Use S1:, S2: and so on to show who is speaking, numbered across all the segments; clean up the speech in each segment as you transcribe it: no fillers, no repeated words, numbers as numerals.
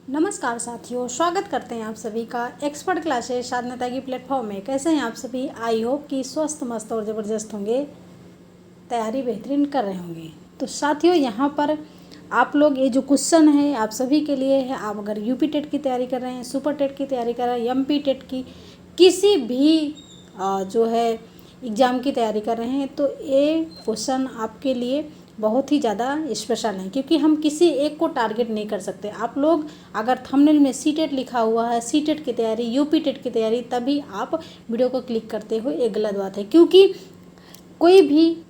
S1: नमस्कार साथियों, स्वागत करते हैं आप सभी का एक्सपर्ट क्लासेस साधना की प्लेटफॉर्म में। कैसे हैं आप सभी? आई होप कि स्वस्थ मस्त और ज़बरदस्त होंगे, तैयारी बेहतरीन कर रहे होंगे। तो साथियों, यहाँ पर आप लोग ये जो क्वेश्चन है आप सभी के लिए है। आप अगर यूपी टेट की तैयारी कर रहे हैं, सुपर टेट की तैयारी कर रहे हैं, एमपी टेट की किसी भी जो है एग्ज़ाम की तैयारी कर रहे हैं, तो ये क्वेश्चन आपके लिए बहुत ही ज़्यादा स्पेशल है, क्योंकि हम किसी एक को टारगेट नहीं कर सकते। आप लोग अगर थंबनेल में सीटेट लिखा हुआ है, सीटेट की तैयारी, यूपी टेट की तैयारी, तभी आप वीडियो को क्लिक करते हो, ये गलत बात है। क्योंकि कोई भी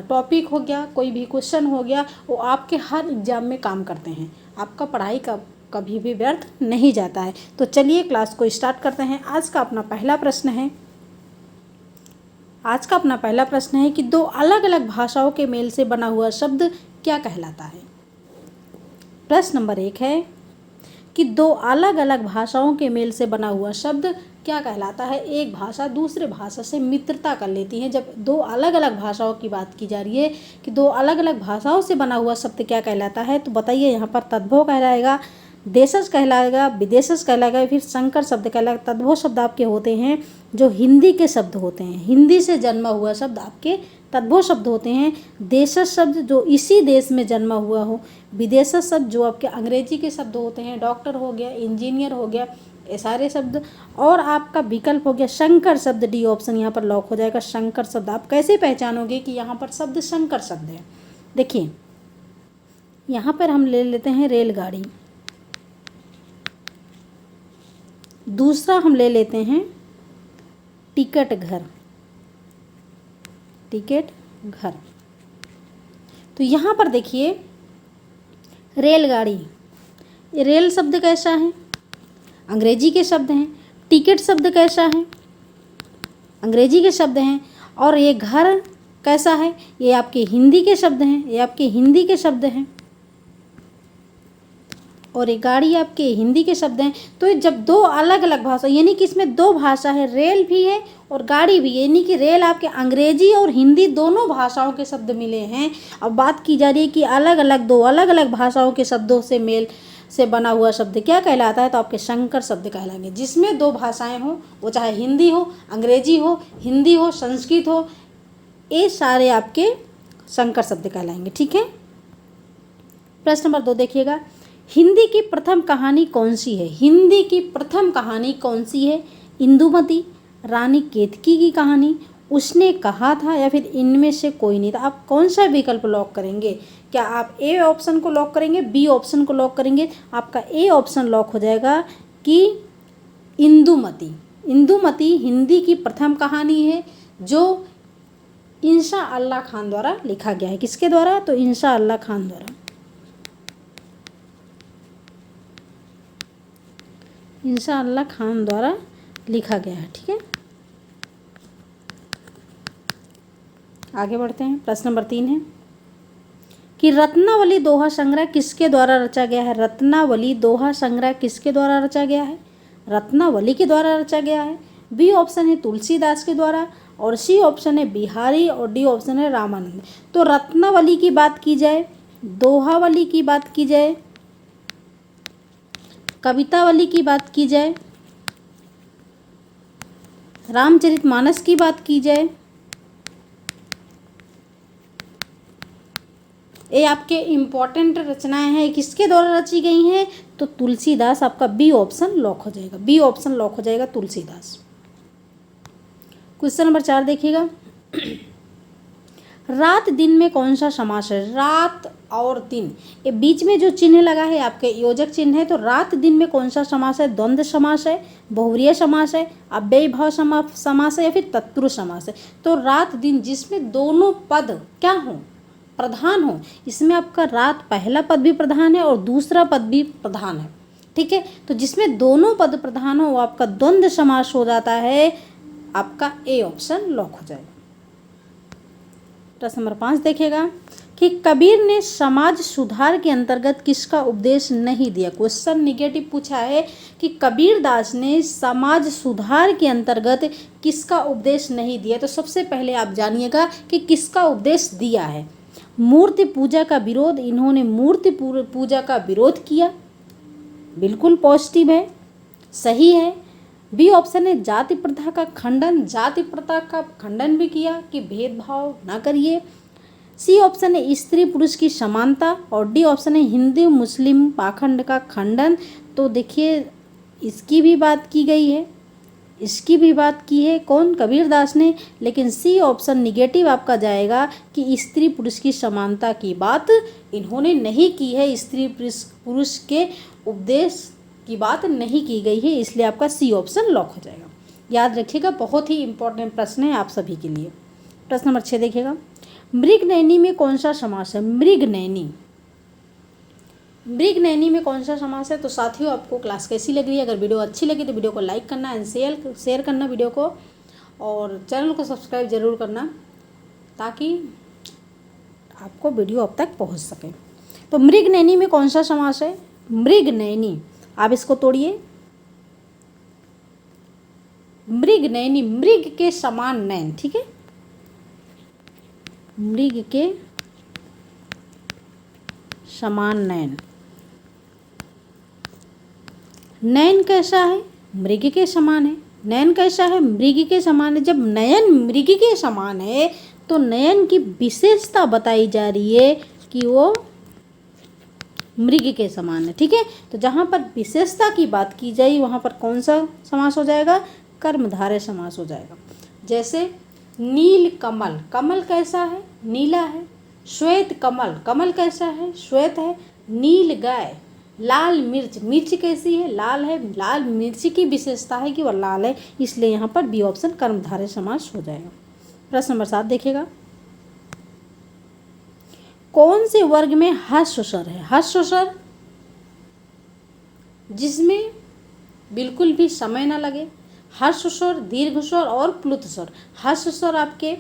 S1: टॉपिक हो गया, कोई भी क्वेश्चन हो गया, वो आपके हर एग्ज़ाम में काम करते हैं। आपका पढ़ाई का कभी भी व्यर्थ नहीं जाता है। तो चलिए क्लास को स्टार्ट करते हैं। आज का अपना पहला प्रश्न है कि दो अलग अलग भाषाओं के मेल से बना हुआ शब्द क्या कहलाता है। प्रश्न नंबर 1 है कि दो अलग अलग भाषाओं के मेल से बना हुआ शब्द क्या कहलाता है। एक भाषा दूसरे भाषा से मित्रता कर लेती है। जब दो अलग अलग भाषाओं की बात की जा रही है कि दो अलग अलग भाषाओं से बना हुआ शब्द क्या कहलाता है, तो बताइए। यहाँ पर तद्भव कहलाएगा, देशज कहलाएगा, विदेशज कहलाएगा, फिर संकर शब्द कहलाएगा। तद्भव शब्द आपके होते हैं जो हिंदी के शब्द होते हैं, हिंदी से जन्मा हुआ शब्द आपके तद्भव शब्द होते हैं। देशज शब्द जो इसी देश में जन्मा हुआ हो। विदेशज शब्द जो आपके अंग्रेजी के शब्द होते हैं, डॉक्टर हो गया, इंजीनियर हो गया, ये सारे शब्द। और आपका विकल्प हो गया संकर शब्द, डी ऑप्शन यहाँ पर लॉक हो जाएगा। संकर शब्द आप कैसे पहचानोगे कि यहाँ पर शब्द संकर शब्द है? देखिए, यहाँ पर हम ले लेते हैं रेलगाड़ी, दूसरा हम ले लेते हैं टिकट घर, टिकट घर। तो यहाँ पर देखिए रेलगाड़ी, ये रेल शब्द कैसा है? अंग्रेजी के शब्द हैं। टिकट शब्द कैसा है? अंग्रेजी के शब्द हैं। और ये घर कैसा है? ये आपके हिंदी के शब्द हैं, ये आपके हिंदी के शब्द हैं। और ये गाड़ी आपके हिंदी के शब्द हैं। तो जब दो अलग अलग भाषा, यानी कि इसमें दो भाषा है, रेल भी है और गाड़ी भी, यानी कि रेल आपके अंग्रेजी और हिंदी दोनों भाषाओं के शब्द मिले हैं। अब बात की जा रही है कि दो अलग अलग भाषाओं के शब्दों से मेल से बना हुआ शब्द क्या कहलाता है, तो आपके संकर शब्द कहलाएंगे। जिसमें दो भाषाएं हो, वो चाहे हिंदी हो, अंग्रेजी हो, हिंदी हो, संस्कृत हो, ये सारे आपके संकर शब्द कहलाएंगे। ठीक है। प्रश्न नंबर 2 देखिएगा, हिंदी की प्रथम कहानी कौन सी है? हिंदी की प्रथम कहानी कौन सी है? इंदुमती, रानी केतकी की कहानी, उसने कहा था, या फिर इनमें से कोई नहीं था? आप कौन सा विकल्प लॉक करेंगे? क्या आप ए ऑप्शन को लॉक करेंगे, बी ऑप्शन को लॉक करेंगे? आपका ए ऑप्शन लॉक हो जाएगा कि इंदुमती। इंदुमती हिंदी की प्रथम कहानी है जो इंशा अल्लाह खान द्वारा लिखा गया है। किसके द्वारा? तो इंशा अल्लाह खान द्वारा। इंशा अल्लाह खान द्वारा लिखा गया है। ठीक है, आगे बढ़ते हैं। प्रश्न नंबर 3 है कि रत्नावली दोहा संग्रह किसके द्वारा रचा गया है? रत्नावली दोहा संग्रह किसके द्वारा रचा गया है? रत्नावली के द्वारा रचा गया है। बी ऑप्शन है तुलसीदास के द्वारा, और सी ऑप्शन है बिहारी, और डी ऑप्शन है रामानंद। तो रत्नावली की बात की जाए, दोहावली की बात की जाए, कवितावली की बात की जाए, रामचरितमानस की बात की जाए, ये आपके इम्पॉर्टेंट रचनाएं हैं, किसके द्वारा रची गई हैं? तो तुलसीदास। आपका बी ऑप्शन लॉक हो जाएगा, बी ऑप्शन लॉक हो जाएगा, तुलसीदास। क्वेश्चन नंबर 4 देखिएगा, रात दिन में कौन सा समास है? रात और दिन, ये बीच में जो चिन्ह लगा है आपके योजक चिन्ह है। तो रात दिन में कौन सा समास है? द्वंद्व समास है, बहुव्रीहि समास है, अव्ययीभाव समास है, या फिर तत्पुरुष समास है? तो रात दिन जिसमें दोनों पद क्या हो? प्रधान हो। इसमें आपका रात पहला पद भी प्रधान है और दूसरा पद भी प्रधान है। ठीक है, तो जिसमें दोनों पद प्रधान हो वो आपका द्वंद्व समास हो जाता है। आपका ए ऑप्शन लॉक हो जाएगा। प्रश्न नंबर 5 देखिएगा कि कबीर ने समाज सुधार के अंतर्गत किसका उपदेश नहीं दिया? क्वेश्चन निगेटिव पूछा है कि कबीर दास ने समाज सुधार के अंतर्गत किसका उपदेश नहीं दिया। तो सबसे पहले आप जानिएगा कि किसका उपदेश दिया है। मूर्ति पूजा का विरोध, इन्होंने मूर्ति पूजा का विरोध किया। बिल्कुल पॉजिटिव है, सही है। बी ऑप्शन है जाति प्रथा का खंडन, जाति प्रथा का खंडन भी किया कि भेदभाव ना करिए। सी ऑप्शन है स्त्री पुरुष की समानता, और डी ऑप्शन है हिंदू मुस्लिम पाखंड का खंडन। तो देखिए इसकी भी बात की गई है, इसकी भी बात की है कौन, कबीरदास ने। लेकिन सी ऑप्शन निगेटिव आपका जाएगा कि स्त्री पुरुष की समानता की बात इन्होंने नहीं की है, स्त्री पुरुष के उपदेश की बात नहीं की गई है, इसलिए आपका सी ऑप्शन लॉक हो जाएगा। याद रखिएगा, बहुत ही इंपॉर्टेंट प्रश्न है आप सभी के लिए। प्रश्न नंबर 6 देखिएगा, मृगनयनी में कौन सा समास है? मृगनयनी, मृगनयनी में कौन सा समास है? तो साथियों आपको क्लास कैसी लग रही है? अगर वीडियो अच्छी लगी तो वीडियो को लाइक करना एंड शेयर करना वीडियो को, और चैनल को सब्सक्राइब जरूर करना ताकि आपको वीडियो अब तक पहुंच सके। तो मृगनयनी में कौन सा समास है? मृगनयनी, आप इसको तोड़िए। मृगनयनी, मृग के समान नयन, ठीक है, मृग के समान नयन। नयन कैसा है? मृग के समान है। नयन कैसा है? मृग के समान है। जब नयन मृग के समान है तो नयन की विशेषता बताई जा रही है कि वो मृग के समान है, ठीक है। तो जहाँ पर विशेषता की बात की जाए वहाँ पर कौन सा समास हो जाएगा? कर्मधारय समास हो जाएगा। जैसे नील कमल, कमल कैसा है? नीला है। श्वेत कमल, कमल कैसा है? श्वेत है। नील गाय, लाल मिर्च, मिर्च कैसी है? लाल है। लाल मिर्च की विशेषता है कि वह लाल है, इसलिए यहाँ पर बी ऑप्शन कर्मधारय समास हो जाएगा। प्रश्न नंबर 7 देखिएगा, कौन से वर्ग में ह्रस्व स्वर है? ह्रस्व स्वर जिसमें बिल्कुल भी समय ना लगे, ह्रस्व स्वर, दीर्घ स्वर और प्लुत स्वर। ह्रस्व स्वर आपके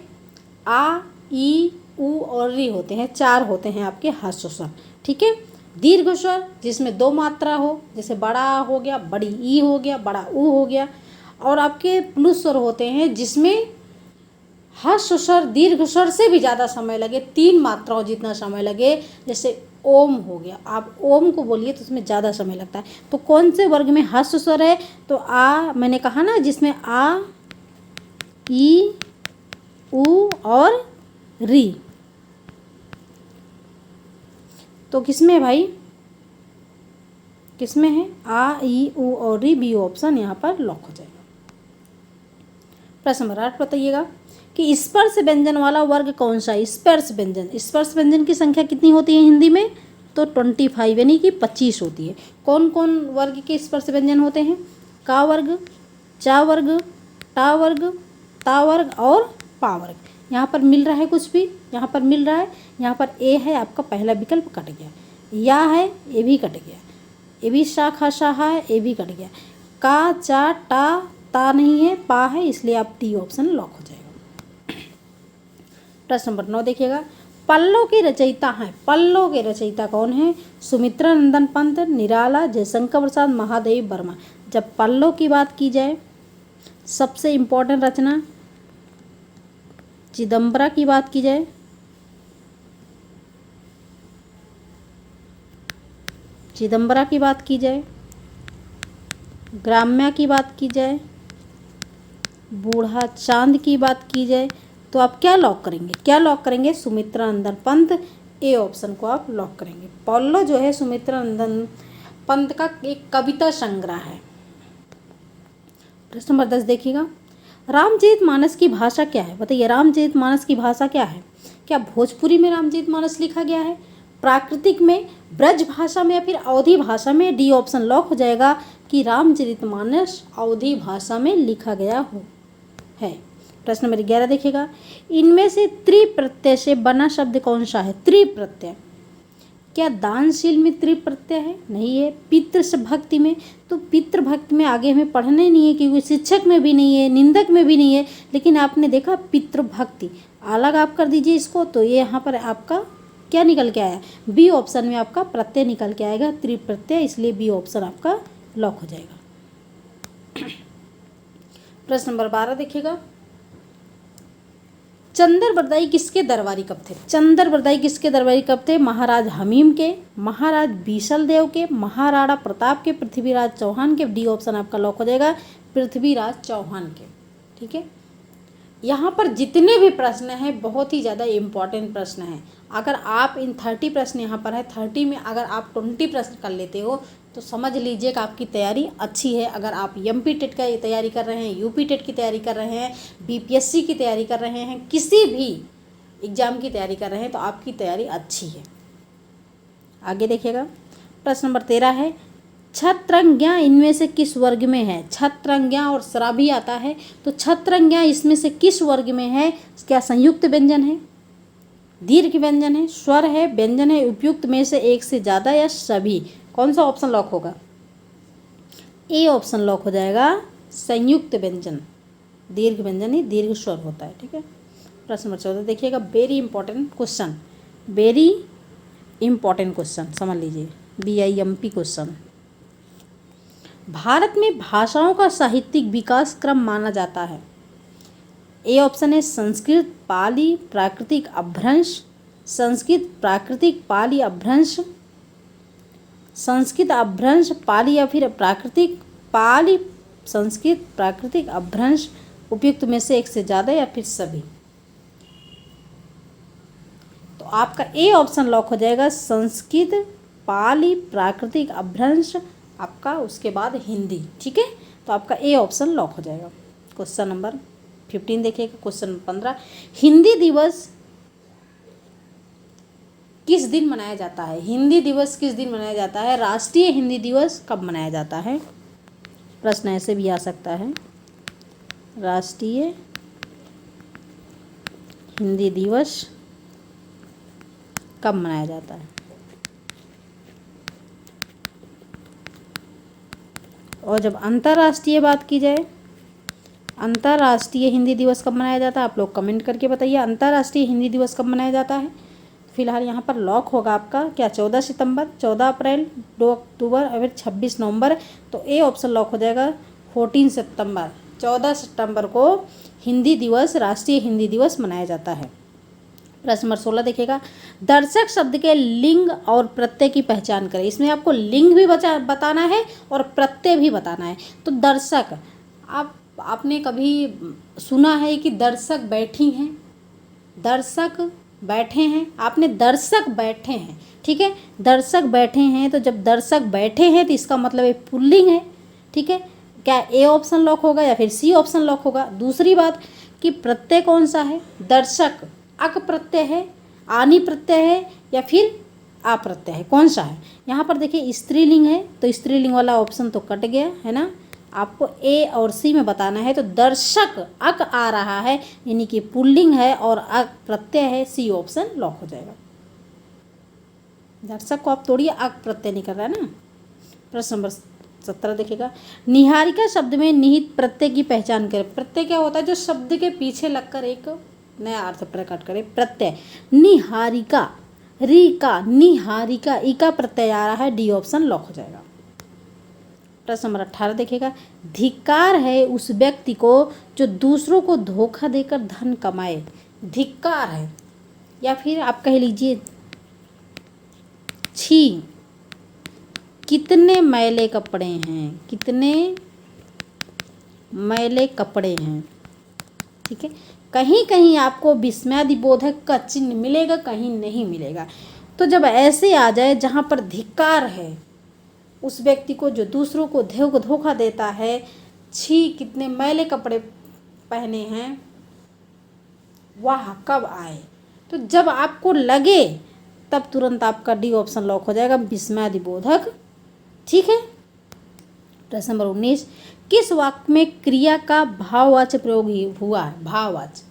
S1: आ, ई, उ और री होते हैं, 4 होते हैं आपके ह्रस्व स्वर, ठीक है। दीर्घ स्वर जिसमें 2 मात्रा हो, जैसे बड़ा हो गया, बड़ी ई हो गया, बड़ा उ हो गया। और आपके प्लुत स्वर होते हैं जिसमें ह्रस्व स्वर दीर्घ स्वर से भी ज़्यादा समय लगे, 3 मात्राओं जितना समय लगे। जैसे ओम हो गया, आप ओम को बोलिए तो उसमें ज़्यादा समय लगता है। तो कौन से वर्ग में ह्रस्व स्वर है? तो आ, मैंने कहा ना, जिसमें आ, ई, उ और री। तो किसमें भाई, किसमें है? आ, ई, उ और री, बी ऑप्शन यहाँ पर लॉक हो जाएगा। प्रश्न नंबर 8 बताइएगा कि स्पर्श व्यंजन वाला वर्ग कौन सा है? स्पर्श व्यंजन, स्पर्श व्यंजन की संख्या कितनी होती है हिंदी में? तो 25 यानी कि 25 होती है। कौन कौन वर्ग के स्पर्श व्यंजन होते हैं? का वर्ग, चा वर्ग, टा वर्ग, ता वर्ग और पा वर्ग। यहाँ पर मिल रहा है कुछ भी? यहाँ पर मिल रहा है, यहाँ पर ए है, आपका पहला विकल्प कट गया। या है, ए भी कट गया। ए भी शाखा शाहा है, ए भी कट गया। का, चा, टा, ता नहीं है, पा है, इसलिए आप डी ऑप्शन लॉक हो जाएगा। प्रश्न नंबर 9 देखिएगा, पल्लव के रचयिता हैं, पल्लव के रचयिता कौन है? सुमित्रा नंदन पंत, निराला, जयशंकर प्रसाद, महादेव वर्मा। जब पल्लव की बात की जाए, सबसे इम्पोर्टेंट रचना चिदम्बरा की बात की जाए, चिदम्बरा की बात की जाए, ग्राम्या की बात की जाए, बूढ़ा चांद की बात की जाए, तो आप क्या लॉक करेंगे? क्या लॉक करेंगे? सुमित्रा नंदन पंत, ए ऑप्शन को आप लॉक करेंगे। पल्लव जो है सुमित्रा नंदन पंत का एक कविता संग्रह है। प्रश्न नंबर 10 देखिएगा, रामचरितमानस की भाषा क्या है? बताइए, रामचरितमानस की भाषा क्या है? क्या भोजपुरी में रामचरितमानस लिखा गया है, प्राकृतिक में, ब्रज भाषा में या फिर अवधी भाषा में? डी ऑप्शन लॉक हो जाएगा कि रामचरितमानस अवधी भाषा में लिखा गया है। प्रश्न नंबर 11 देखिएगा, इनमें से त्रिप्रत्यय से बना शब्द कौन सा है? त्रिप्रत्यय, क्या दानशील में त्रिप्रत्यय है? नहीं है। पितृ भक्ति में, तो पितृ भक्ति में आगे हमें पढ़ने नहीं है क्योंकि शिक्षक में भी नहीं है, निंदक में भी नहीं है। लेकिन आपने देखा पितृ भक्ति, अलग आप कर दीजिए इसको, तो ये यहाँ पर आपका क्या निकल के आया? बी ऑप्शन में आपका प्रत्यय निकल के आएगा, त्रिप्रत्यय, इसलिए बी ऑप्शन आपका लॉक हो जाएगा। प्रश्न नंबर 12 देखिएगा, चंदर बरदाई किसके दरबारी कब थे? चंदर बरदाई किसके दरबारी कब थे? महाराज हमीम के, महाराज बीसल देव के, महाराणा प्रताप के, पृथ्वीराज चौहान के। डी ऑप्शन आपका लॉक हो जाएगा, पृथ्वीराज चौहान के। ठीक है, यहाँ पर जितने भी प्रश्न हैं बहुत ही ज़्यादा इम्पॉर्टेंट प्रश्न हैं। अगर आप इन 30 प्रश्न यहाँ पर है, 30 में अगर आप 20 प्रश्न कर लेते हो तो समझ लीजिए कि आपकी तैयारी अच्छी है। अगर आप एमपी टेट का तैयारी कर रहे हैं, यूपी टेट की तैयारी कर रहे हैं, बीपीएससी की तैयारी कर रहे हैं, किसी भी एग्ज़ाम की तैयारी कर रहे हैं तो आपकी तैयारी अच्छी है। आगे देखिएगा, प्रश्न नंबर 13 है, छत्रंज्ञा इनमें से किस वर्ग में है? छत्रंज्ञा और श्रावी आता है, तो छत्रंज्ञा इसमें से किस वर्ग में है? क्या संयुक्त व्यंजन है, दीर्घ व्यंजन है, स्वर है, व्यंजन है, उपयुक्त में से एक से ज़्यादा या सभी? कौन सा ऑप्शन लॉक होगा? ए ऑप्शन लॉक हो जाएगा, संयुक्त व्यंजन। दीर्घ व्यंजन ही दीर्घ स्वर होता है। ठीक है, प्रश्न नंबर 14 देखिएगा, very important question, very important question, समझ लीजिए, BIMP क्वेश्चन। भारत में भाषाओं का साहित्यिक विकास क्रम माना जाता है। ए ऑप्शन है संस्कृत, पाली, प्राकृतिक अपभ्रंश, संस्कृत, प्राकृतिक, पाली, अपभ्रंश, संस्कृत अपभ्रंश, पाली या फिर प्राकृतिक, पाली, संस्कृत, प्राकृतिक, अपभ्रंश, उपयुक्त में से एक से ज़्यादा या फिर सभी? तो आपका ए ऑप्शन लॉक हो जाएगा, संस्कृत, पाली, प्राकृतिक, अपभ्रंश, आपका उसके बाद हिंदी। ठीक है, तो आपका ए ऑप्शन लॉक हो जाएगा। क्वेश्चन नंबर 15 देखिएगा, क्वेश्चन नंबर 15, हिंदी दिवस किस दिन मनाया जाता है? हिंदी दिवस किस दिन मनाया जाता है? राष्ट्रीय हिंदी दिवस कब मनाया जाता है? प्रश्न ऐसे भी आ सकता है, राष्ट्रीय हिंदी दिवस कब मनाया जाता है? और जब अंतर्राष्ट्रीय बात की जाए, अंतर्राष्ट्रीय हिंदी दिवस कब मनाया जाता है? आप लोग कमेंट करके बताइए, अंतर्राष्ट्रीय हिंदी दिवस कब मनाया जाता है? फिलहाल यहाँ पर लॉक होगा आपका क्या, 14 सितंबर, 14 अप्रैल, 2 अक्टूबर और फिर 26 नवंबर। तो ए ऑप्शन लॉक हो जाएगा, 14 सितंबर। 14 सितंबर को हिंदी दिवस, राष्ट्रीय हिंदी दिवस मनाया जाता है। प्रश्न नंबर 16 देखिएगा, दर्शक शब्द के लिंग और प्रत्यय की पहचान करें। इसमें आपको लिंग भी बताना है और प्रत्यय भी बताना है। तो दर्शक, आपने कभी सुना है कि दर्शक बैठी हैं, दर्शक बैठे हैं? आपने दर्शक बैठे हैं, ठीक है, दर्शक बैठे हैं। तो जब दर्शक बैठे हैं तो इसका मतलब एक पुल्लिंग है। ठीक है, क्या ए ऑप्शन लॉक होगा या फिर सी ऑप्शन लॉक होगा? दूसरी बात कि प्रत्यय कौन सा है? दर्शक अक प्रत्यय है, आनी प्रत्यय है या फिर आ प्रत्यय है, कौन सा है? यहाँ पर देखिए स्त्रीलिंग है, तो स्त्रीलिंग वाला ऑप्शन तो कट गया है ना। आपको ए और सी में बताना है। तो दर्शक अक आ रहा है यानी कि पुल्लिंग है और अक प्रत्यय है, सी ऑप्शन लॉक हो जाएगा। दर्शक को आप तोड़िए, अक प्रत्यय नहीं कर रहा है ना। प्रश्न नंबर 17 देखिएगा, निहारिका शब्द में निहित प्रत्यय की पहचान करें। प्रत्यय क्या होता है? जो शब्द के पीछे लगकर एक नया अर्थ प्रकट करे, प्रत्यय। निहारिका, री का निहारिका, ई का प्रत्यय आ रहा है, डी ऑप्शन लॉक हो जाएगा। प्रश्न नंबर 18 देखिएगा, धिक्कार है उस व्यक्ति को जो दूसरों को धोखा देकर धन कमाए। धिक्कार है या फिर आप कह लीजिए छी, कितने मैले कपड़े हैं, कितने मैले कपड़े हैं। ठीक है, कहीं कहीं आपको विस्मयादिबोधक का चिन्ह मिलेगा, कहीं नहीं मिलेगा। तो जब ऐसे आ जाए जहाँ पर धिक्कार है उस व्यक्ति को जो दूसरों को धोखा देता है, छी कितने मैले कपड़े पहने हैं, वह कब आए? तो जब आपको लगे तब तुरंत आपका डी ऑप्शन लॉक हो जाएगा, विस्मयादिबोधक। ठीक है, प्रश्न नंबर 19, किस वाक्य में क्रिया का भाववाच्य प्रयोग हुआ है? भाववाच्य,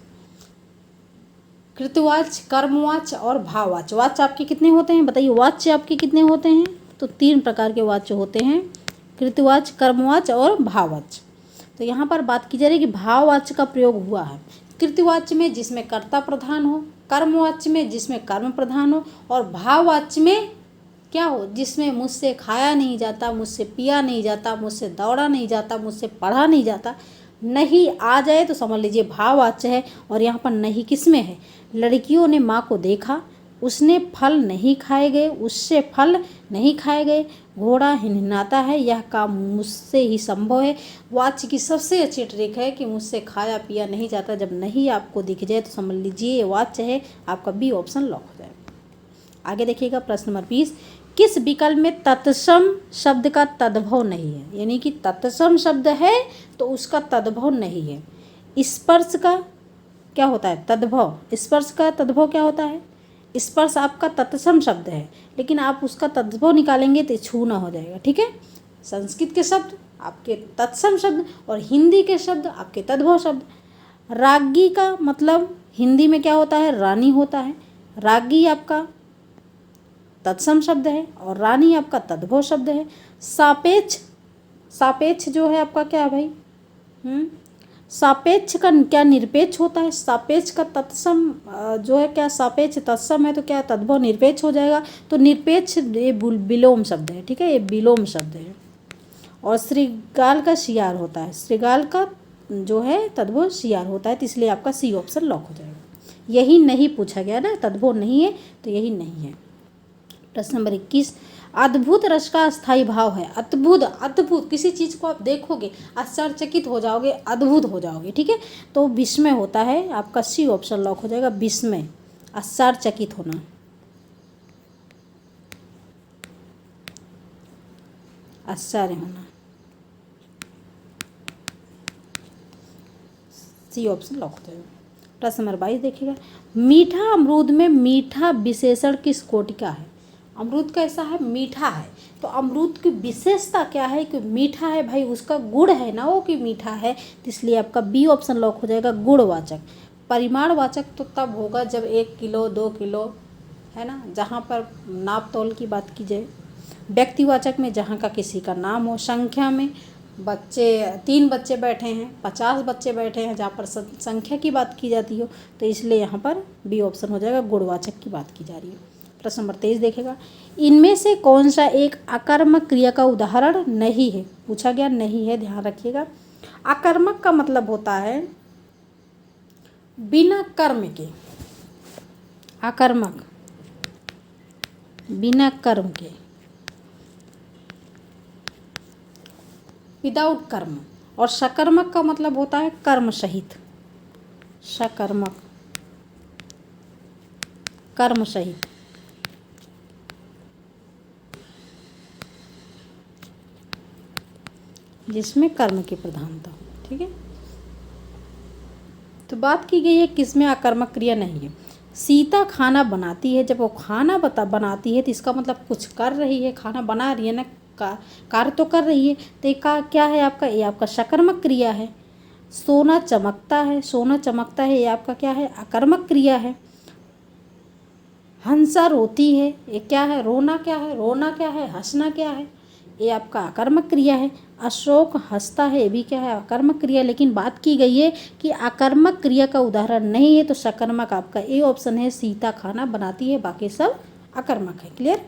S1: कृतवाच्य, कर्मवाच्य और भाववाच्य। वाच्य आपके कितने होते हैं बताइए? वाच्य आपके कितने होते हैं? तो 3 प्रकार के वाच्य होते हैं, कृतवाच्य, कर्मवाच्य और भाववाच्य। तो यहाँ पर बात की जा रही है कि भाववाच्य का प्रयोग हुआ है कृतवाच्य में जिसमें कर्ता प्रधान हो, कर्मवाच्य में जिसमें कर्म प्रधान हो, और भाववाच्य में क्या हो? जिसमें मुझसे खाया नहीं जाता, मुझसे पिया नहीं जाता, मुझसे दौड़ा नहीं जाता, मुझसे पढ़ा नहीं जाता, नहीं आ जाए तो समझ लीजिए भाववाच्य है। और यहाँ पर नहीं किस में है? लड़कियों ने माँ को देखा, उसने फल नहीं खाए गए, उससे फल नहीं खाए गए, घोड़ा हिनहिनाता है, यह काम मुझसे ही संभव है। वाच्य की सबसे अच्छी ट्रिक है कि मुझसे खाया पिया नहीं जाता। जब नहीं आपको दिख जाए तो समझ लीजिए ये वाच्य है, आपका बी ऑप्शन लॉक हो जाएगा। आगे देखिएगा प्रश्न नंबर 20, किस विकल्प में तत्सम शब्द का तद्भव नहीं है? यानी कि तत्सम शब्द है तो उसका तद्भव नहीं है। स्पर्श का क्या होता है? तद्भव। स्पर्श का तद्भव क्या होता है? स्पर्श आपका तत्सम शब्द है, लेकिन आप उसका तद्भव निकालेंगे तो छूना हो जाएगा। ठीक है, संस्कृत के शब्द आपके तत्सम शब्द और हिंदी के शब्द आपके तद्भव शब्द। राज्ञी का मतलब हिंदी में क्या होता है? रानी होता है। राज्ञी आपका तत्सम शब्द है और रानी आपका तद्भव शब्द है। सापेक्ष, सापेक्ष जो है आपका क्या है भाई? सापेक्ष का क्या निरपेक्ष होता है? सापेक्ष का तत्सम जो है क्या सापेक्ष तत्सम है तो क्या तद्भव निरपेक्ष हो जाएगा। तो निरपेक्ष ये विलोम शब्द है। ठीक है, ये विलोम शब्द है। और श्रृगाल का शियार होता है। श्रृगाल का जो है तद्भव शियार होता है, तो इसलिए आपका सी ऑप्शन लॉक हो जाएगा। यही नहीं पूछा गया ना, तद्भव नहीं है तो यही नहीं है। प्रश्न नंबर 21, अद्भुत रस का स्थायी भाव है। अद्भुत, अद्भुत किसी चीज़ को आप देखोगे आश्चर्यचकित हो जाओगे, अद्भुत हो जाओगे। ठीक है, तो विस्मय होता है, आपका सी ऑप्शन लॉक हो जाएगा। विस्मय, आश्चर्यचकित होना, आश्चर्य होना, सी ऑप्शन लॉक हो जाएगा। प्रश्न नंबर 22 देखिएगा, मीठा अमरूद में मीठा विशेषण किस कोटि का है? अमरूद कैसा है? मीठा है। तो अमरूद की विशेषता क्या है कि मीठा है भाई, उसका गुण है ना वो कि मीठा है, तो इसलिए आपका बी ऑप्शन लॉक हो जाएगा। गुणवाचक। परिमाणवाचक तो तब होगा जब 1 किलो 2 किलो है ना, जहाँ पर नाप तौल की बात की जाए। व्यक्तिवाचक में जहाँ का किसी का नाम हो। संख्या में बच्चे 3 बच्चे बैठे हैं, 50 बच्चे बैठे हैं, जहाँ पर संख्या की बात की जाती हो, तो इसलिए यहाँ पर बी ऑप्शन हो जाएगा। गुणवाचक की बात की जा रही है। प्रश्न नंबर 23 देखेगा, इनमें से कौन सा एक आकर्मक क्रिया का उदाहरण नहीं है? पूछा गया नहीं है, ध्यान रखिएगा। आकर्मक का मतलब होता है बिना कर्म के। आकर्मक बिना कर्म के, विदाउट कर्म। और सकर्मक का मतलब होता है कर्म सहित। सकर्मक, कर्म सहित। जिसमें कर्म की प्रधानता हो। ठीक है, तो बात की गई है किसमें आकर्मक क्रिया नहीं है। सीता खाना बनाती है, जब वो खाना बनाती है तो इसका मतलब कुछ कर रही है, खाना बना रही है ना, कार्य तो कर रही है, तो ये का क्या है आपका? ये आपका सकर्मक क्रिया है। सोना चमकता है, सोना चमकता है, ये आपका क्या है? आकर्मक क्रिया है। हंसा रोती है, ये क्या है? रोना क्या है? रोना क्या है? हंसना क्या है? ये आपका आकर्मक क्रिया है। अशोक हंसता है, ये भी क्या है? आकर्मक क्रिया। लेकिन बात की गई है कि आकर्मक क्रिया का उदाहरण नहीं है, तो सकर्मक आपका ए ऑप्शन है। सीता खाना बनाती है, बाकी सब आकर्मक है। क्लियर।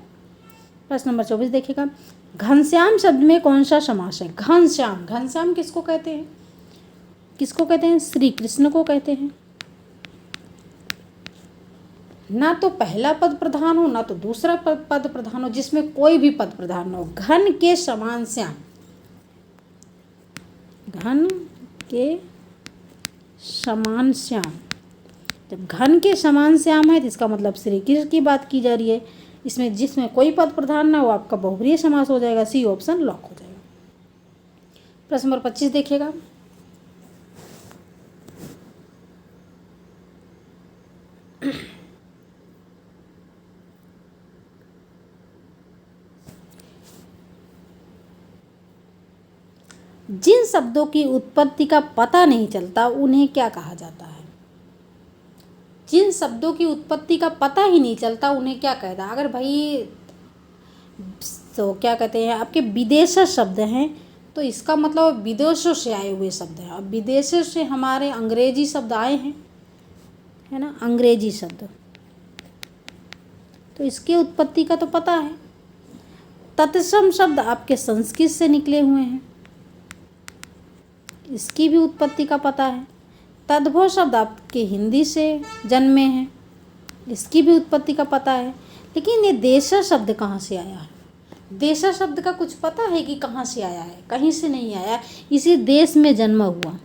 S1: प्रश्न नंबर 24 देखिएगा, घनश्याम शब्द में कौन सा समास है? घनश्याम, घनश्याम किसको कहते हैं? किसको कहते हैं? श्री कृष्ण को कहते हैं। ना तो पहला पद प्रधान हो ना तो दूसरा पद प्रधान हो, जिसमें कोई भी पद प्रधान हो। घन के समान श्याम, घन के समान श्याम। जब घन के समान श्याम है तो इसका मतलब श्री कृष्ण की बात की जा रही है। इसमें जिसमें कोई पद प्रधान ना हो आपका बहुब्रीहि समास हो जाएगा। सी ऑप्शन लॉक हो जाएगा। प्रश्न नंबर 25 देखिएगा, जिन शब्दों की उत्पत्ति का पता नहीं चलता उन्हें क्या कहा जाता है? जिन शब्दों की उत्पत्ति का पता ही नहीं चलता उन्हें क्या कहता है? अगर भाई तो क्या कहते हैं आपके विदेशी शब्द हैं तो इसका मतलब विदेशों से आए हुए शब्द हैं। अब विदेशों से हमारे अंग्रेजी शब्द आए हैं, है ना, अंग्रेजी शब्द, तो इसकी उत्पत्ति का तो पता है। तत्सम शब्द आपके संस्कृत से निकले हुए हैं, इसकी भी उत्पत्ति का पता है। तद्भव शब्द आपके हिंदी से जन्मे हैं, इसकी भी उत्पत्ति का पता है। लेकिन ये देशा शब्द कहाँ से आया है? देशा शब्द का कुछ पता है कि कहाँ से आया है? कहीं से नहीं आया, इसी देश में जन्मा हुआ,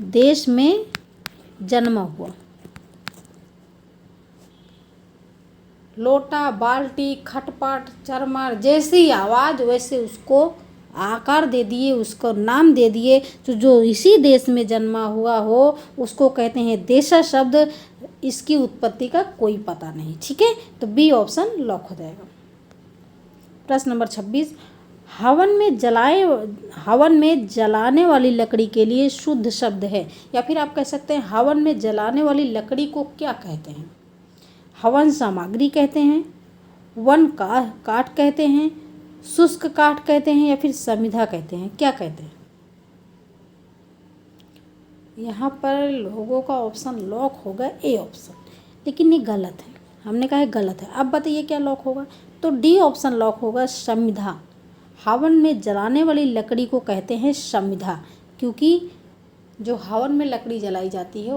S1: देश में जन्मा हुआ। लोटा, बाल्टी, खटपट, चरमर, जैसी आवाज़ वैसे उसको आकार दे दिए, उसको नाम दे दिए। तो जो इसी देश में जन्मा हुआ हो उसको कहते हैं देशा शब्द। इसकी उत्पत्ति का कोई पता नहीं। ठीक है, तो बी ऑप्शन लॉक हो जाएगा। प्रश्न नंबर 26, हवन में जलाने वाली लकड़ी के लिए शुद्ध शब्द है, या फिर आप कह सकते हैं हवन में जलाने वाली लकड़ी को क्या कहते हैं? हवन सामग्री कहते हैं, वन काठ कहते हैं, शुष्क काठ कहते हैं, या फिर समिधा कहते हैं? क्या कहते हैं? यहाँ पर लोगों का ऑप्शन लॉक होगा ए ऑप्शन, लेकिन ये गलत है। हमने कहा है गलत है। अब बताइए क्या लॉक होगा? तो डी ऑप्शन लॉक होगा, समिधा। हवन में जलाने वाली लकड़ी को कहते हैं समिधा, क्योंकि जो हवन में लकड़ी जलाई जाती है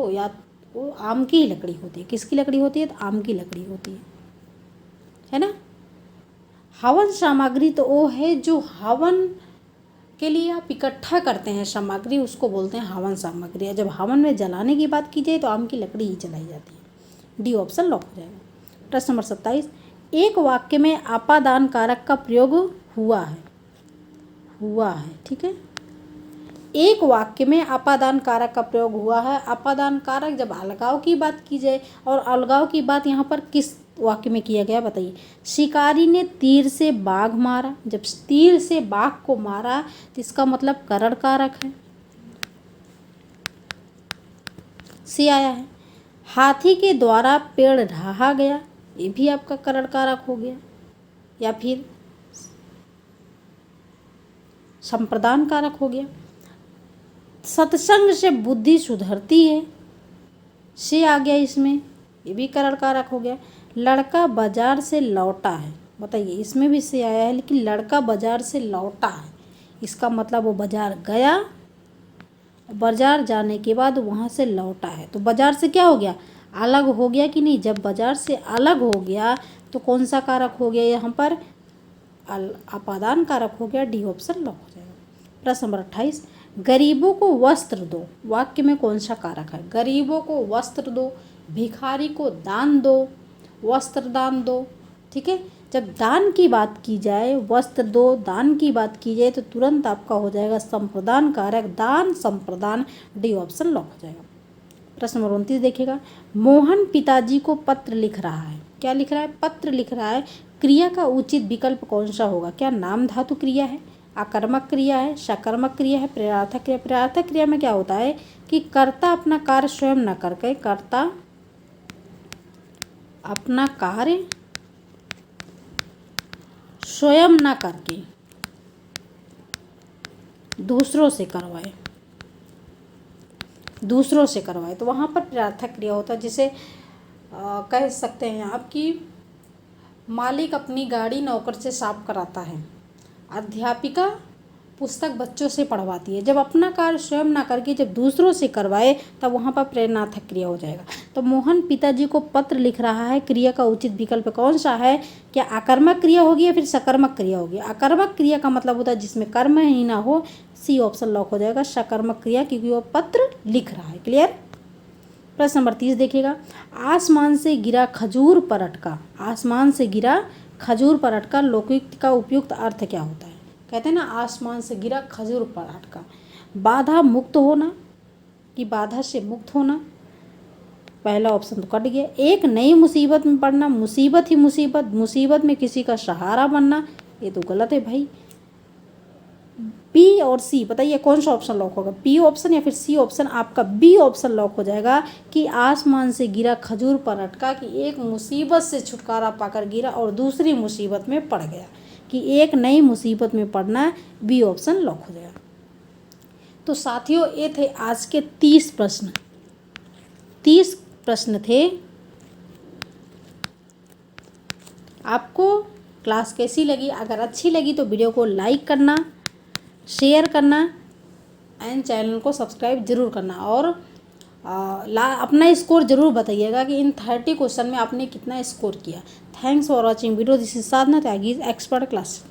S1: वो आम की ही लकड़ी होती है। किसकी लकड़ी होती है? तो आम की लकड़ी होती है ना। हवन सामग्री तो वो है जो हवन के लिए आप इकट्ठा करते हैं सामग्री, उसको बोलते हैं हवन सामग्री। जब हवन में जलाने की बात की जाए तो आम की लकड़ी ही जलाई जाती है। डी ऑप्शन लॉक हो जाएगा। प्रश्न नंबर 27, एक वाक्य में आपादान कारक का प्रयोग हुआ है। ठीक है, एक वाक्य में आपादान कारक का प्रयोग हुआ है। आपादान कारक जब अलगाव की बात की जाए, और अलगाव की बात यहाँ पर किस वाक्य में किया गया बताइए? शिकारी ने तीर से बाघ मारा। जब तीर से बाघ को मारा तो इसका मतलब करण कारक है, से आया है। हाथी के द्वारा पेड़ ढहा गया, ये भी आपका करण कारक हो गया, या फिर संप्रदान कारक हो गया। सत्संग से बुद्धि सुधरती है, से आ गया इसमें, ये भी करण कारक हो गया। लड़का बाजार से लौटा है, बताइए, इसमें भी से आया है, लेकिन लड़का बाजार से लौटा है, इसका मतलब वो बाजार गया, बाजार जाने के बाद वहाँ से लौटा है। तो बाजार से क्या हो गया? अलग हो गया कि नहीं? जब बाजार से अलग हो गया तो कौन सा कारक हो गया यहाँ पर? आपादान कारक हो गया। डी ऑप्शन लॉक हो जाएगा। प्रश्न नंबर 28, गरीबों को वस्त्र दो, वाक्य में कौन सा कारक है? गरीबों को वस्त्र दो, भिखारी को दान दो, वस्त्र दान दो। ठीक है, जब दान की बात की जाए, वस्त्र दो, दान की बात की जाए, तो तुरंत आपका हो जाएगा संप्रदान कारक, दान संप्रदान। डी ऑप्शन लॉक हो जाएगा। प्रश्न नंबर 29 देखिएगा, मोहन पिताजी को पत्र लिख रहा है। क्या लिख रहा है? पत्र लिख रहा है। क्रिया का उचित विकल्प कौन सा होगा? क्या नाम धातु क्रिया है, आकर्मक क्रिया है, सकर्मक क्रिया है, प्रेरार्थक क्रिया? प्रेरार्थक क्रिया में क्या होता है कि कर्ता अपना कार्य स्वयं न करके, कर्ता अपना कार्य स्वयं न करके दूसरों से करवाए, तो वहाँ पर प्रेरार्थक क्रिया होता है। जिसे कह सकते हैं आप कि मालिक अपनी गाड़ी नौकर से साफ कराता है, अध्यापिका पुस्तक बच्चों से पढ़वाती है। जब अपना कार्य स्वयं ना करके जब दूसरों से करवाए तब वहाँ पर प्रेरणार्थक क्रिया हो जाएगा। तो मोहन पिताजी को पत्र लिख रहा है, क्रिया का उचित विकल्प कौन सा है? क्या आकर्मक क्रिया होगी या फिर सकर्मक क्रिया होगी? आकर्मक क्रिया का मतलब होता है जिसमें कर्म ही ना हो। सी ऑप्शन लॉक हो जाएगा, सकर्मक क्रिया, क्योंकि वो पत्र लिख रहा है। क्लियर? प्रश्न नंबर 30 देखिएगा, आसमान से गिरा खजूर पर अटका। आसमान से गिरा खजूर पर अटका, लोकोक्त का उपयुक्त अर्थ क्या होता है? कहते हैं ना, आसमान से गिरा खजूर पर अटका। बाधा मुक्त होना कि बाधा से मुक्त होना? पहला ऑप्शन तो कट गया। एक नई मुसीबत में पड़ना, मुसीबत ही मुसीबत, मुसीबत में किसी का सहारा बनना, ये तो गलत है भाई। बी और सी, बताइए कौन सा ऑप्शन लॉक होगा? बी ऑप्शन या फिर सी ऑप्शन? आपका बी ऑप्शन लॉक हो जाएगा कि आसमान से गिरा खजूर पर अटका, कि एक मुसीबत से छुटकारा पाकर गिरा और दूसरी मुसीबत में पड़ गया, कि एक नई मुसीबत में पड़ना। बी ऑप्शन लॉक हो जाएगा। तो साथियों, ये थे आज के 30 प्रश्न। 30 प्रश्न थे। आपको क्लास कैसी लगी? अगर अच्छी लगी तो वीडियो को लाइक करना, शेयर करना एंड चैनल को सब्सक्राइब जरूर करना। और अपना स्कोर जरूर बताइएगा कि इन 30 क्वेश्चन में आपने कितना स्कोर किया। Thanks for watching video. This is Sadhana Tyagi, expert class.